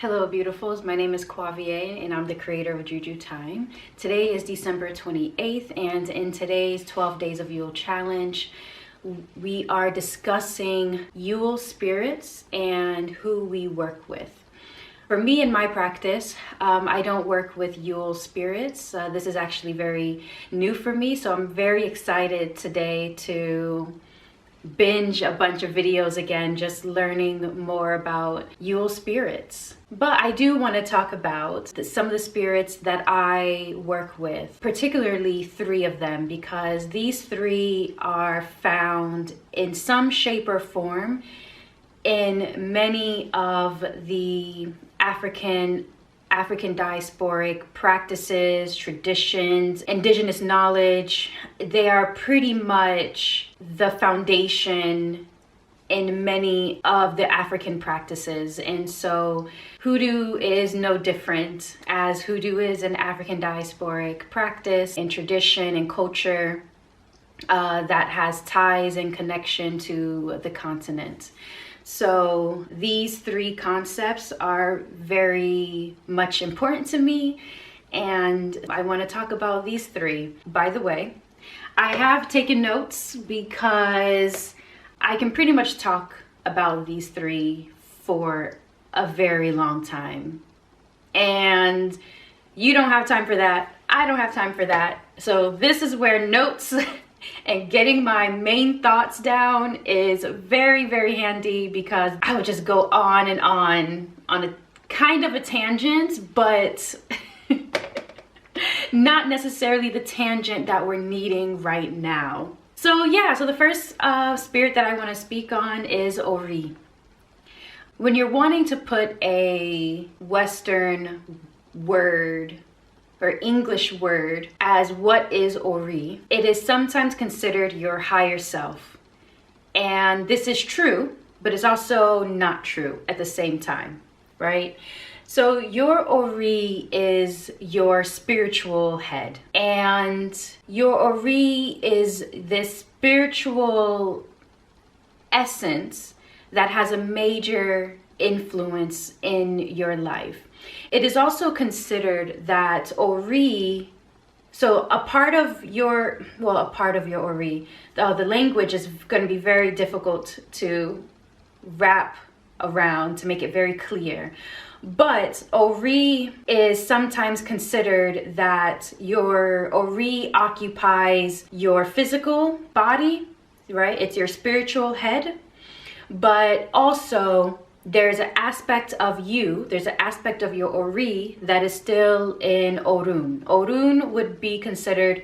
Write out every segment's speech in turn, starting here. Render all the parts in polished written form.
Hello beautifuls, my name is Quavia and I'm the creator of JuJu Thyme. Today is December 28th and in today's 12 Days of Yule challenge, we are discussing Yule spirits and who we work with. For me in my practice, I don't work with Yule spirits. This is actually very new for me, so I'm very excited today to binge a bunch of videos again, just learning more about Yule spirits. But I do want to talk about some of the spirits that I work with, particularly 3 of them, because these 3 are found in some shape or form in many of the African diasporic practices, traditions, indigenous knowledge. They are pretty much the foundation in many of the African practices. And so Hoodoo is no different, as Hoodoo is an African diasporic practice and tradition and culture that has ties and connection to the continent. So these 3 concepts are very much important to me, and I want to talk about these 3. By the way, I have taken notes because I can pretty much talk about these 3 for a very long time. And you don't have time for that. I don't have time for that. So this is where notes and getting my main thoughts down is very, very handy, because I would just go on and on a kind of a tangent, but not necessarily the tangent that we're needing right now. So yeah, so the first spirit that I want to speak on is Ori. When you're wanting to put a Western word or English word as what is Ori, it is sometimes considered your higher self. And this is true, but it's also not true at the same time, right? So your Ori is your spiritual head, and your Ori is this spiritual essence that has a major influence in your life. It is also considered that Ori, so a part of your Ori, the language is going to be very difficult to wrap around to make it very clear. But Ori is sometimes considered that your Ori occupies your physical body, right? It's your spiritual head, but also there's an aspect of you, there's an aspect of your Ori that is still in Orun. Orun would be considered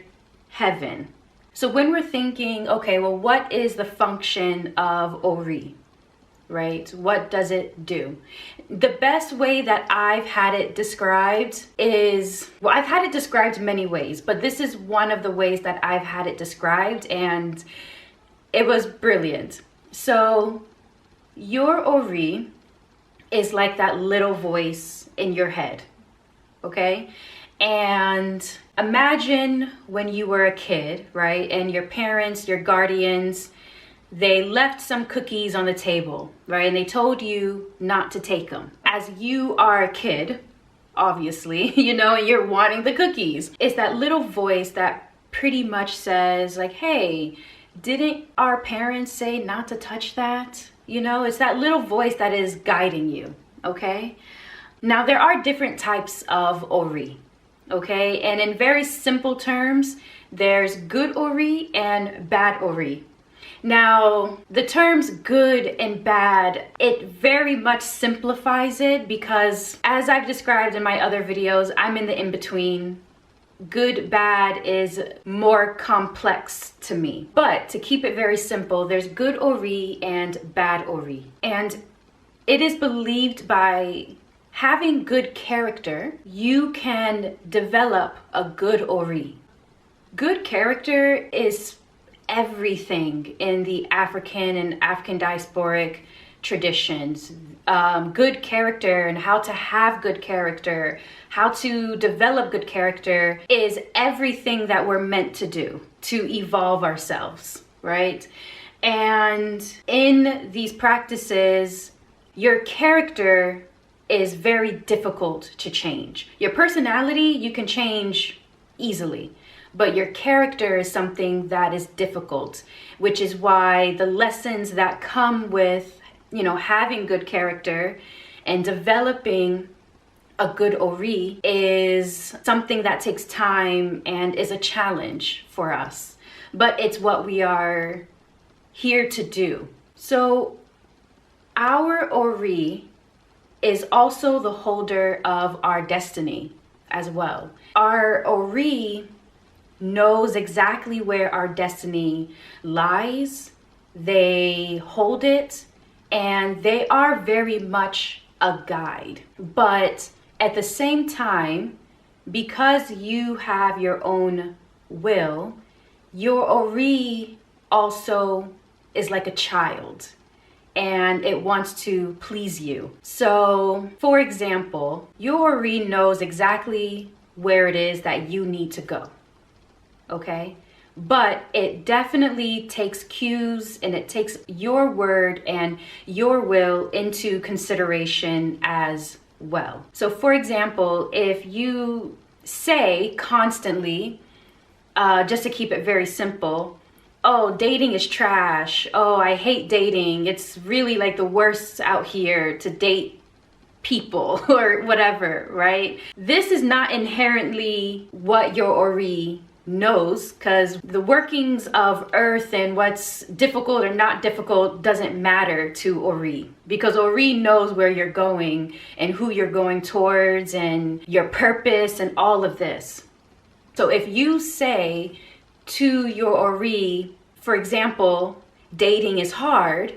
heaven. So when we're thinking, okay, well, what is the function of Ori, right? What does it do? The best way that I've had it described is, well, I've had it described many ways, but this is one of the ways that I've had it described, and it was brilliant. So your Ori is like that little voice in your head, okay? And imagine when you were a kid, right? And your parents, your guardians, they left some cookies on the table, right? And they told you not to take them. As you are a kid, obviously, and you're wanting the cookies. It's that little voice that pretty much says like, hey, didn't our parents say not to touch that? It's that little voice that is guiding you, okay? Now, there are different types of Ori, okay? And in very simple terms, there's good Ori and bad Ori. Now, the terms good and bad, it very much simplifies it, because as I've described in my other videos, I'm in the in-between. Good, bad is more complex to me. But to keep it very simple, there's good Ori and bad Ori. And it is believed by having good character, you can develop a good Ori. Good character is everything in the African and African diasporic traditions. Good character and how to have good character, how to develop good character is everything that we're meant to do to evolve ourselves, right? And in these practices, your character is very difficult to change. Your personality, you can change easily, but your character is something that is difficult, which is why the lessons that come with, having good character and developing a good ori is something that takes time and is a challenge for us. But it's what we are here to do. So our ori is also the holder of our destiny as well. Our ori knows exactly where our destiny lies. They hold it, and they are very much a guide. But at the same time, because you have your own will, your ori also is like a child, and it wants to please you. So, for example, your ori knows exactly where it is that you need to go, okay? But it definitely takes cues, and it takes your word and your will into consideration as well. So for example, if you say constantly, just to keep it very simple, oh, dating is trash. Oh, I hate dating. It's really like the worst out here to date people or whatever, right? This is not inherently what your ori knows, because the workings of earth and what's difficult or not difficult doesn't matter to ori, because ori knows where you're going and who you're going towards and your purpose and all of this. So if you say to your ori, for example, dating is hard,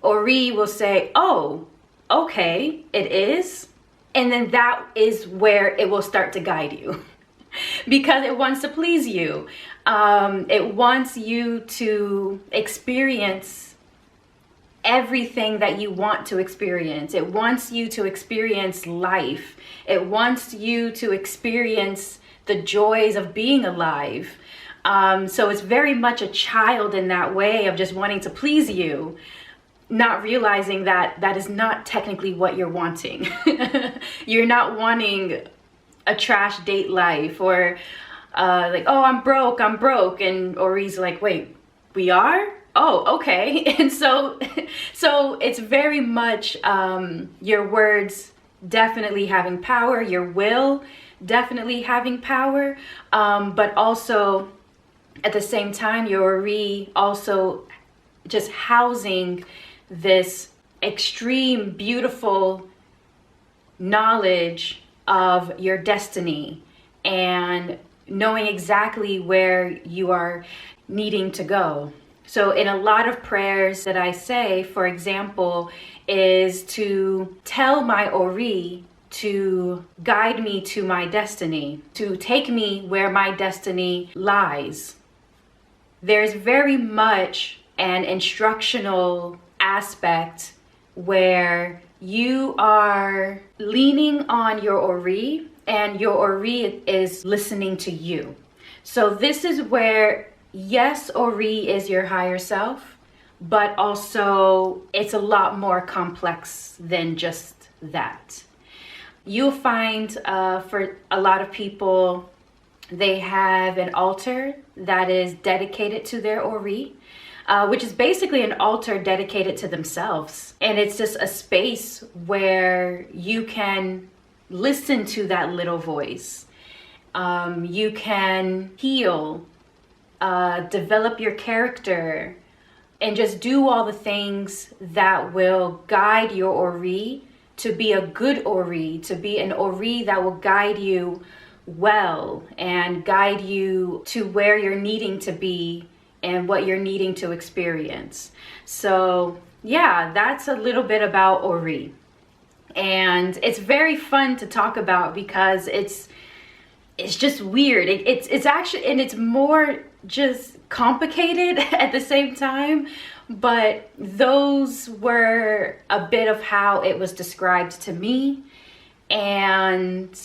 ori will say, oh, okay, it is. And then that is where it will start to guide you. Because it wants to please you. It wants you to experience everything that you want to experience. It wants you to experience life. It wants you to experience the joys of being alive. So it's very much a child in that way of just wanting to please you, not realizing that that is not technically what you're wanting. You're not wanting a trash date life, or like, oh, I'm broke, and ori's like, wait, we are? Oh, okay. And so it's very much your words definitely having power, your will definitely having power, but also at the same time, your ori also just housing this extreme, beautiful knowledge of your destiny and knowing exactly where you are needing to go. So in a lot of prayers that I say, for example, is to tell my ori to guide me to my destiny, to take me where my destiny lies. There's very much an instructional aspect where you are leaning on your ori, and your ori is listening to you. So this is where, yes, ori is your higher self, but also it's a lot more complex than just that. You'll find for a lot of people, they have an altar that is dedicated to their ori, which is basically an altar dedicated to themselves. And it's just a space where you can listen to that little voice. You can heal, develop your character, and just do all the things that will guide your ori to be a good ori, to be an ori that will guide you well and guide you to where you're needing to be and what you're needing to experience. So yeah, that's a little bit about ori. And it's very fun to talk about because it's just weird. It's actually, and it's more just complicated at the same time, but those were a bit of how it was described to me. And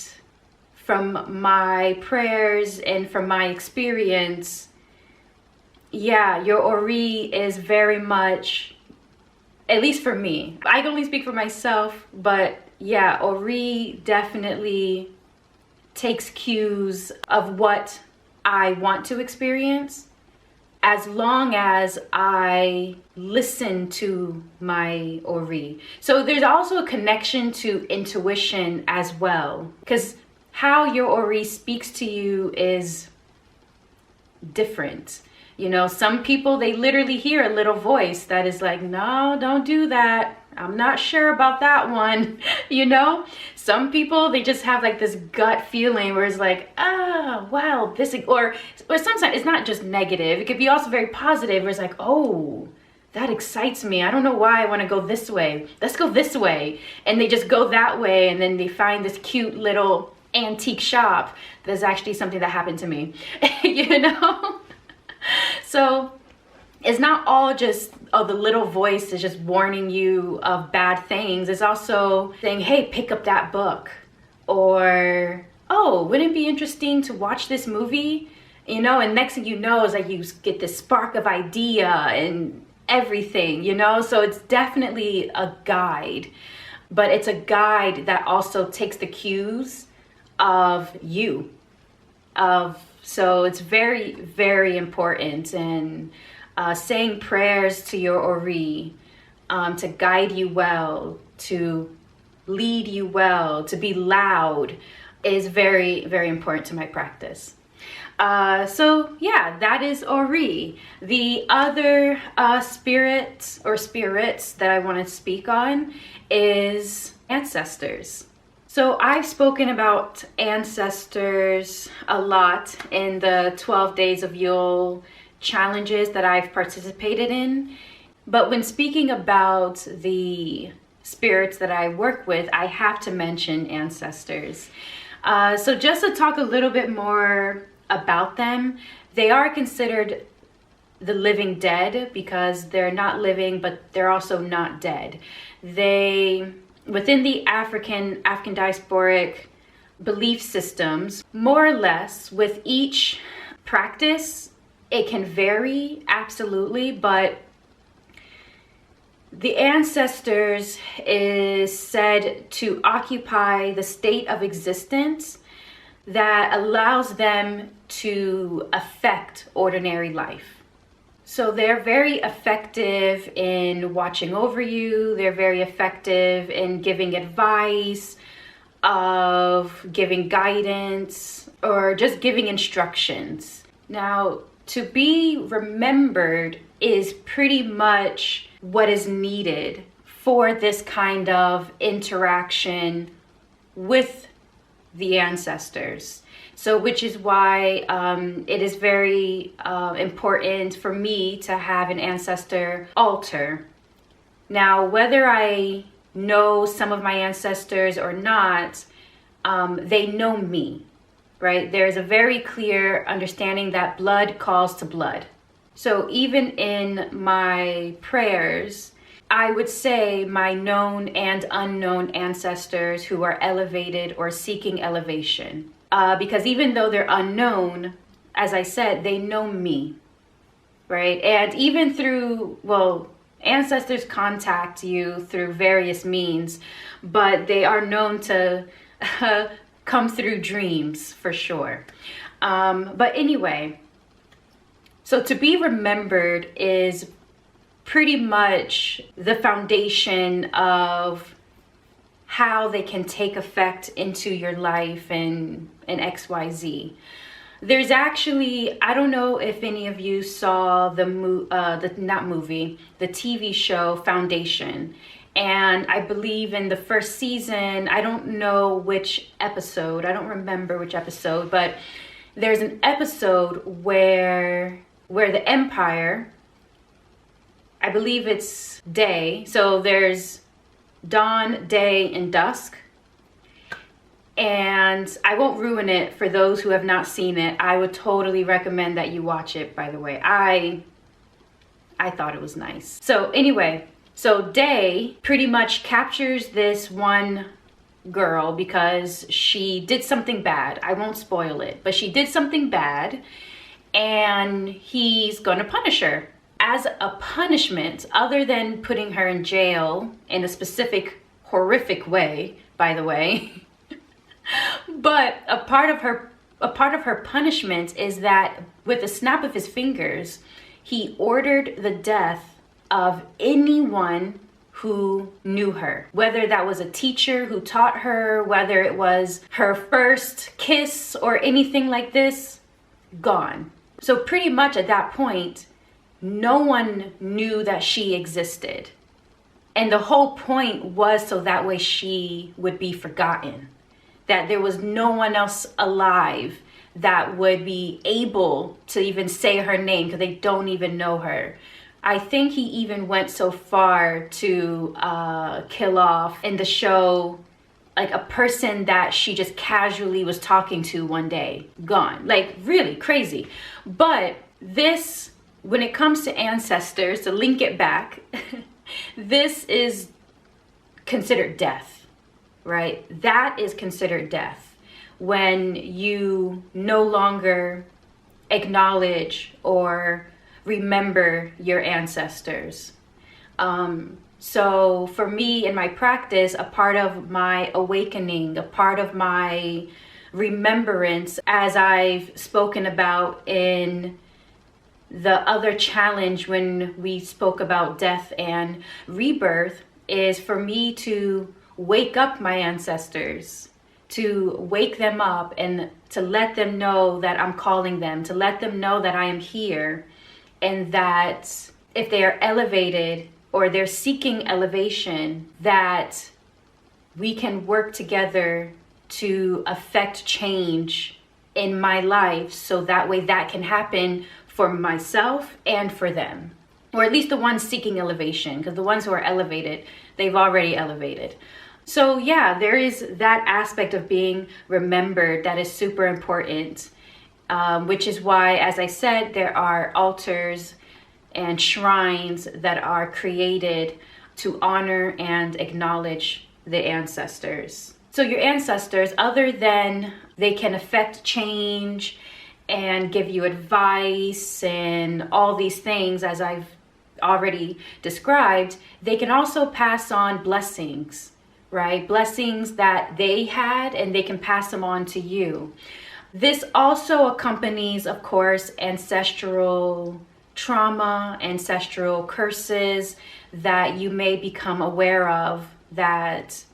from my prayers and from my experience, yeah, your ori is very much, at least for me, I can only speak for myself, but yeah, Ori definitely takes cues of what I want to experience, as long as I listen to my Ori. So there's also a connection to intuition as well, because how your Ori speaks to you is different. You know, some people, they literally hear a little voice that is like, no, don't do that. I'm not sure about that one. You know, some people, they just have like this gut feeling where it's like, ah, wow, this, or sometimes it's not just negative. It could be also very positive where it's like, oh, that excites me. I don't know why I want to go this way. Let's go this way. And they just go that way. And then they find this cute little antique shop. That's actually something that happened to me, you know? So it's not all just, oh, the little voice is just warning you of bad things. It's also saying, hey, pick up that book. Or, oh, wouldn't it be interesting to watch this movie? You know, and next thing you know is like you get this spark of idea and everything, you know? So it's definitely a guide, but it's a guide that also takes the cues of you. So it's very, very important. And saying prayers to your Ori, to guide you well, to lead you well, to be loud, is very, very important to my practice. So yeah, that is Ori. The other spirits that I want to speak on is ancestors. So I've spoken about ancestors a lot in the 12 Days of Yule challenges that I've participated in. But when speaking about the spirits that I work with, I have to mention ancestors. So just to talk a little bit more about them, they are considered the living dead because they're not living, but they're also not dead. They, within the African diasporic belief systems, more or less, with each practice, it can vary, absolutely, but the ancestors is said to occupy the state of existence that allows them to affect ordinary life. So they're very effective in watching over you. They're very effective in giving advice, of giving guidance, or just giving instructions. Now, to be remembered is pretty much what is needed for this kind of interaction with the ancestors. So which is why it is very important for me to have an ancestor altar. Now, whether I know some of my ancestors or not, they know me, right? There's a very clear understanding that blood calls to blood. So even in my prayers, I would say my known and unknown ancestors who are elevated or seeking elevation. Because even though they're unknown, as I said, they know me, right? And even through, well, ancestors contact you through various means, but they are known to come through dreams for sure. But anyway, so to be remembered is pretty much the foundation of how they can take effect into your life and XYZ. There's actually, I don't know if any of you saw the TV show Foundation. And I believe in the first season, I don't know which episode, I don't remember which episode, but there's an episode where the Empire, I believe it's day, so there's dawn, day, and dusk. And I won't ruin it for those who have not seen it. I would totally recommend that you watch it, by the way. I thought it was nice. So anyway, so day pretty much captures this one girl because she did something bad. I won't spoil it, but she did something bad and he's gonna punish her. As a punishment, other than putting her in jail in a specific horrific way, by the way. But a part of her punishment is that with a snap of his fingers, he ordered the death of anyone who knew her, whether that was a teacher who taught her, whether it was her first kiss or anything like this, gone. So pretty much at that point, no one knew that she existed. And the whole point was so that way she would be forgotten, that there was no one else alive that would be able to even say her name because they don't even know her. I think he even went so far to kill off in the show, like a person that she just casually was talking to one day, gone. Like really crazy. But this, when it comes to ancestors, to link it back, this is considered death, right? That is considered death when you no longer acknowledge or remember your ancestors. So for me in my practice, a part of my awakening, a part of my remembrance, as I've spoken about in the other challenge when we spoke about death and rebirth, is for me to wake up my ancestors, to wake them up and to let them know that I'm calling them, to let them know that I am here, and that if they are elevated or they're seeking elevation, that we can work together to affect change in my life, so that way that can happen for myself and for them, or at least the ones seeking elevation, because the ones who are elevated, they've already elevated. So yeah, there is that aspect of being remembered that is super important, which is why, as I said, there are altars and shrines that are created to honor and acknowledge the ancestors. So your ancestors, other than they can affect change and give you advice and all these things, as I've already described, they can also pass on blessings, right? Blessings that they had, and they can pass them on to you. This also accompanies, of course, ancestral trauma, ancestral curses that you may become aware of that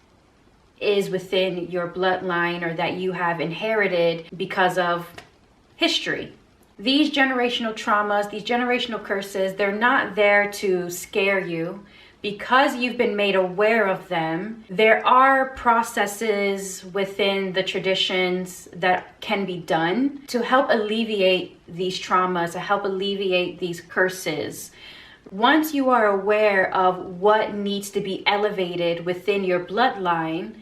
is within your bloodline or that you have inherited because of history. These generational traumas, these generational curses, they're not there to scare you. Because you've been made aware of them, there are processes within the traditions that can be done to help alleviate these traumas, to help alleviate these curses. Once you are aware of what needs to be elevated within your bloodline,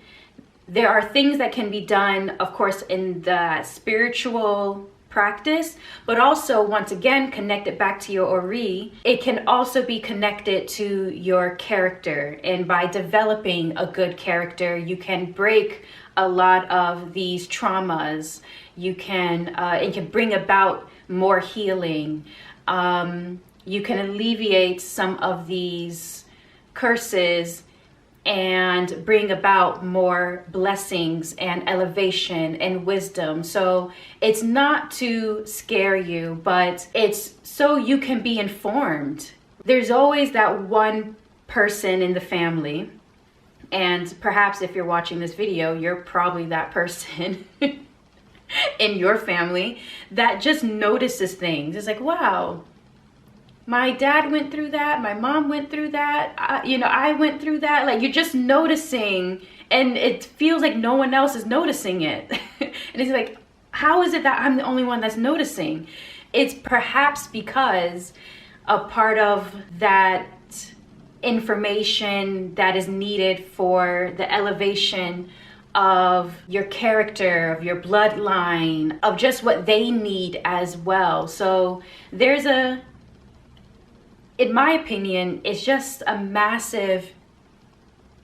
there are things that can be done, of course, in the spiritual practice, but also, once again, connected back to your ori, it can also be connected to your character. And by developing a good character, you can break a lot of these traumas. You can, it can bring about more healing. You can alleviate some of these curses and bring about more blessings and elevation and wisdom. So it's not to scare you, but it's so you can be informed. There's always that one person in the family, and perhaps if you're watching this video, you're probably that person in your family that just notices things. It's like, wow, my dad went through that, my mom went through that, I went through that. Like, you're just noticing, and it feels like no one else is noticing it. And it's like, how is it that I'm the only one that's noticing? It's perhaps because a part of that information that is needed for the elevation of your character, of your bloodline, of just what they need as well. So there's in my opinion, it's just a massive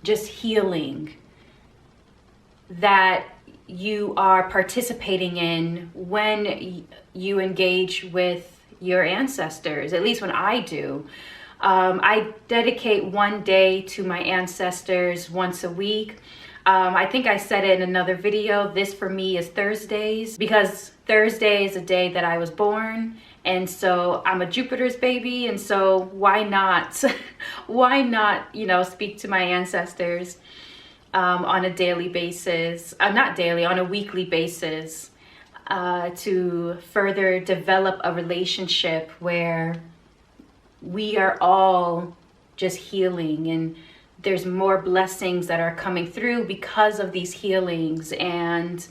just healing that you are participating in when you engage with your ancestors, at least when I do. I dedicate one day to my ancestors once a week. I think I said it in another video, this for me is Thursdays, because Thursday is the day that I was born. And so I'm a Jupiter's baby. And so why not, why not, you know, speak to my ancestors on a daily basis, not daily, on a weekly basis, to further develop a relationship where we are all just healing, and there's more blessings that are coming through because of these healings, and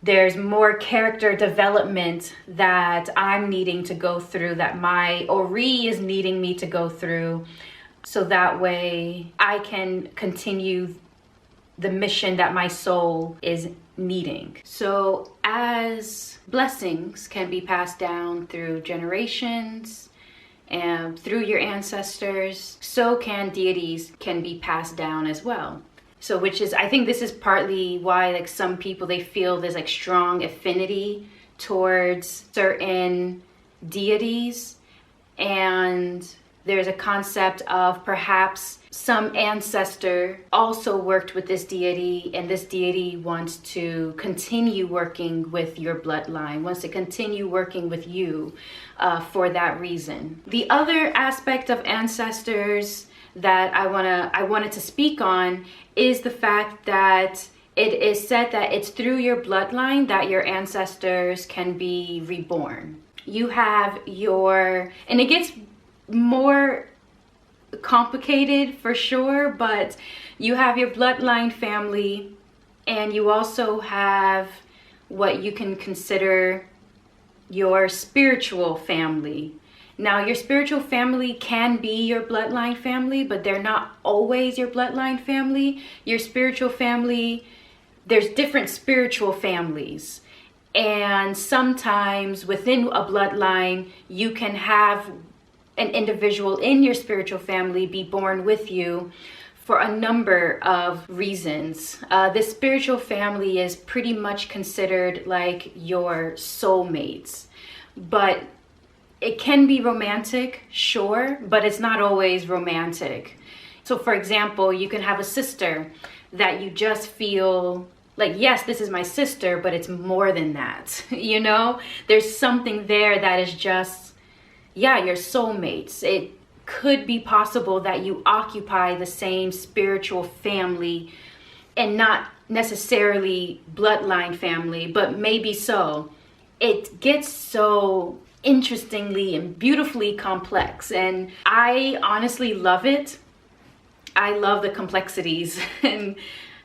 there's more character development that I'm needing to go through, that my Ori is needing me to go through, so that way I can continue the mission that my soul is needing. So as blessings can be passed down through generations and through your ancestors, so can deities can be passed down as well. So which is, I think this is partly why like some people, they feel there's like strong affinity towards certain deities, and there's a concept of perhaps some ancestor also worked with this deity, and this deity wants to continue working with your bloodline, wants to continue working with you for that reason. The other aspect of ancestors that I wanted to speak on is the fact that it is said that it's through your bloodline that your ancestors can be reborn. You have your, and it gets more complicated for sure, but you have your bloodline family, and you also have what you can consider your spiritual family. Now, your spiritual family can be your bloodline family, but they're not always your bloodline family. Your spiritual family, there's different spiritual families, and sometimes within a bloodline you can have an individual in your spiritual family be born with you for a number of reasons. This spiritual family is pretty much considered like your soulmates, but it can be romantic, sure, but it's not always romantic. So for example, you can have a sister that you just feel like, yes, this is my sister, but it's more than that. You know, there's something there that is just, yeah, your soulmates. It could be possible that you occupy the same spiritual family and not necessarily bloodline family, but maybe so. It gets so interestingly and beautifully complex, and I honestly love it. I love the complexities and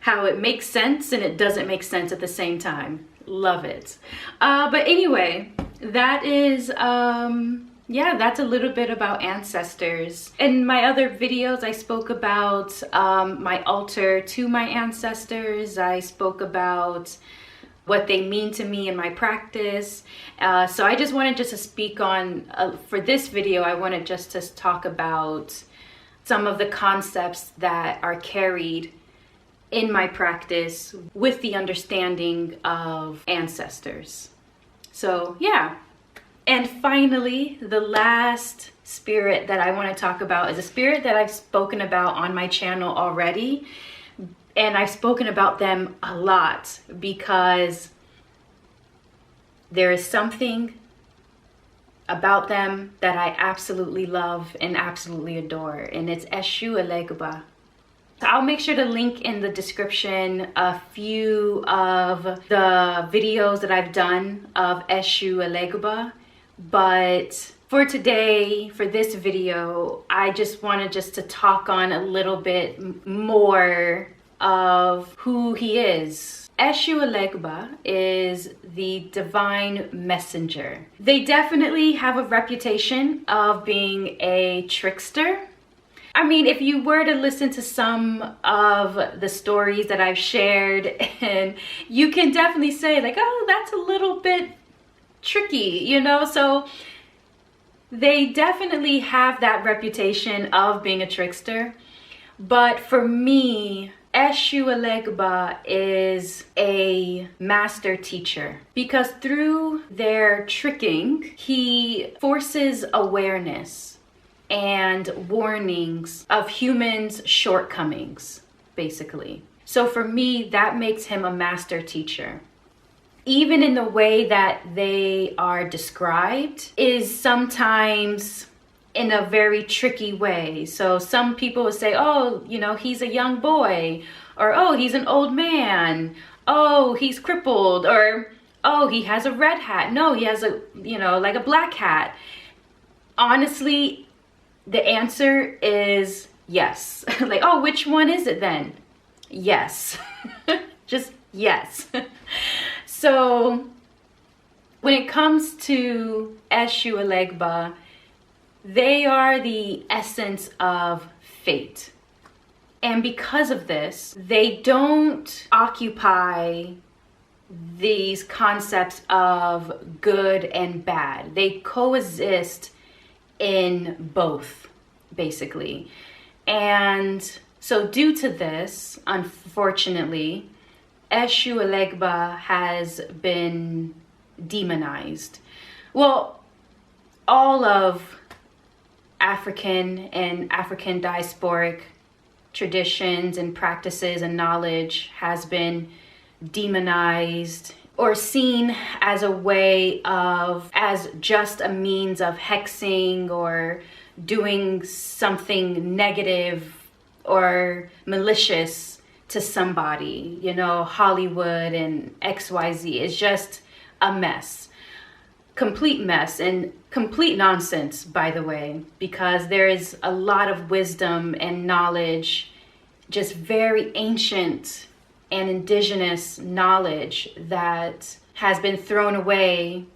how it makes sense and it doesn't make sense at the same time. Love it. But anyway, that is yeah, that's a little bit about ancestors. In my other videos, I spoke about my altar to my ancestors. I spoke about what they mean to me in my practice. So I just wanted to speak on, for this video, I wanted just to talk about some of the concepts that are carried in my practice with the understanding of ancestors. So yeah. And finally, the last spirit that I want to talk about is a spirit that I've spoken about on my channel already. And I've spoken about them a lot because there is something about them that I absolutely love and absolutely adore, and it's Eshu-Ellegba. I'll make sure to link in the description a few of the videos that I've done of Eshu-Ellegba. But for today, for this video, I just wanted to talk on a little bit more of who he is. Eshu-Ellegba is the divine messenger. They definitely have a reputation of being a trickster. I mean, if you were to listen to some of the stories that I've shared, and you can definitely say like, oh, that's a little bit tricky, you know? So they definitely have that reputation of being a trickster. But for me, Eshu-Ellegba is a master teacher, because through their tricking, he forces awareness and warnings of humans' shortcomings, basically. So for me, that makes him a master teacher. Even in the way that they are described is sometimes in a very tricky way. So some people would say, oh, you know, he's a young boy, or oh, he's an old man, oh, he's crippled, or oh, he has a red hat. No, he has a, you know, like a black hat. Honestly, the answer is yes. Like, oh, which one is it then? Yes. Just yes. So when it comes to Eshu-Ellegba, they are the essence of fate. And because of this, they don't occupy these concepts of good and bad. They coexist in both, basically. And so due to this, unfortunately, Eshu-Ellegba has been demonized. Well, all of African and African diasporic traditions and practices and knowledge has been demonized or seen as a way of, as just a means of hexing or doing something negative or malicious to somebody. You know, Hollywood and XYZ is just a mess. Complete mess and complete nonsense, by the way, because there is a lot of wisdom and knowledge, just very ancient and indigenous knowledge that has been thrown away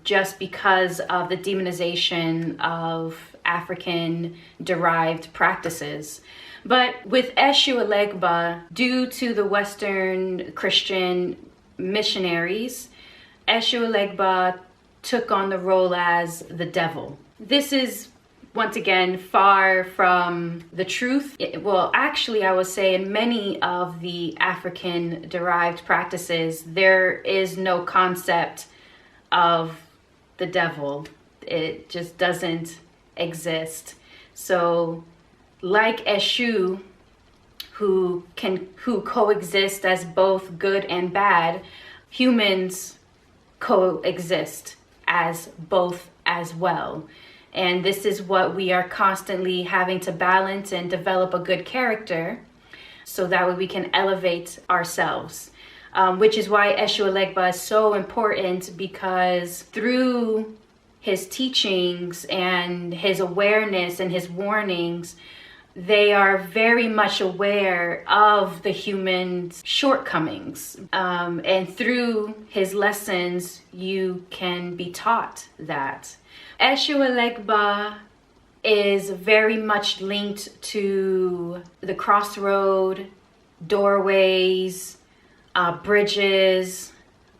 just because of the demonization of African derived practices. But with Eshu-Ellegba, due to the Western Christian missionaries, Eshu-Ellegba took on the role as the devil. This is, once again, far from the truth. Well, actually, I would say in many of the African derived practices, there is no concept of the devil. It just doesn't exist. So like Eshu, who coexist as both good and bad, humans coexist as both as well. And this is what we are constantly having to balance and develop a good character so that way we can elevate ourselves. Which is why Eshu-Ellegba is so important, because through his teachings and his awareness and his warnings, they are very much aware of the human's shortcomings. And through his lessons, you can be taught that. Eshu-Ellegba is very much linked to the crossroad, doorways, bridges,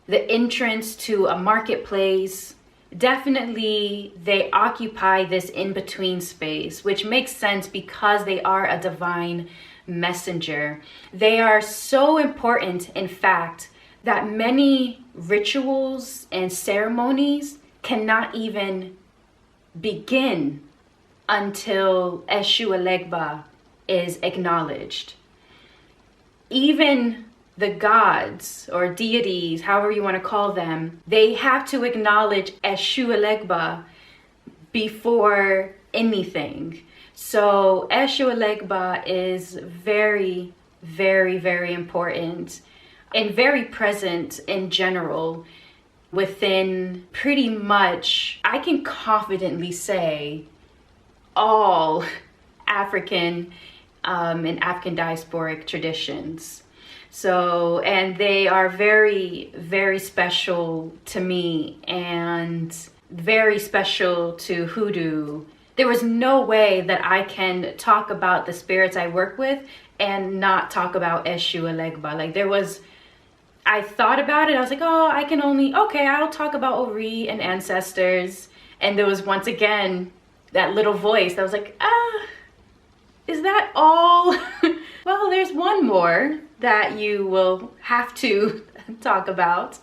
the entrance to a marketplace. Definitely, they occupy this in-between space, which makes sense because they are a divine messenger. They are so important, in fact, that many rituals and ceremonies cannot even begin until Eshu-Ellegba is acknowledged. Even the gods or deities, however you want to call them, they have to acknowledge Eshu-Ellegba before anything. So Eshu-Ellegba is very, very, very important and very present in general within pretty much, I can confidently say, all African and African diasporic traditions. So, and they are very, very special to me and very special to Hoodoo. There was no way that I can talk about the spirits I work with and not talk about Eshu-Ellegba. Like I thought about it. I was like, oh, I'll talk about Ori and ancestors. And there was once again that little voice that was like, is that all? Well, there's one more that you will have to talk about.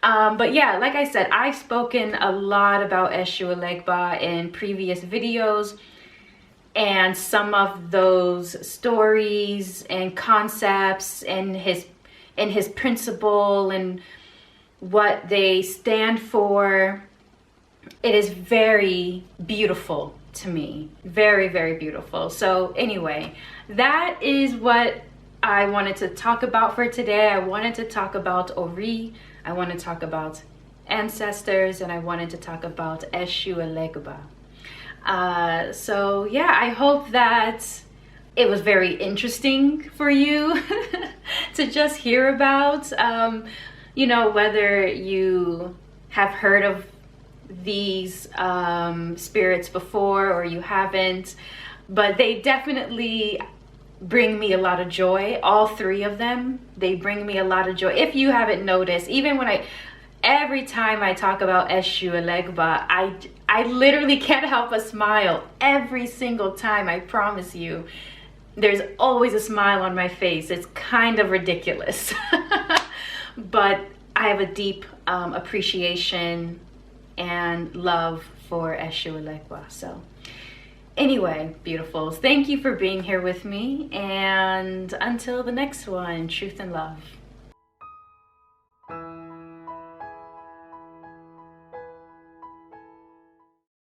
But yeah, like I said, I've spoken a lot about Eshu-Ellegba in previous videos. and some of those stories and concepts and his principle and what they stand for, it is very beautiful to me. Very, very beautiful. So anyway, that is what I wanted to talk about for today. I wanted to talk about Ori, I want to talk about ancestors, and I wanted to talk about Eshu-Ellegba. So yeah, I hope that it was very interesting for you to just hear about, you know, whether you have heard of these spirits before or you haven't, but they definitely bring me a lot of joy. All three of them, they bring me a lot of joy. If you haven't noticed, even when every time I talk about Eshu-Ellegba, I literally can't help but smile every single time. I promise you, there's always a smile on my face. It's kind of ridiculous. But I have a deep appreciation and love for Eshu-Ellegba. So anyway, beautifuls, thank you for being here with me, and until the next one, truth and love.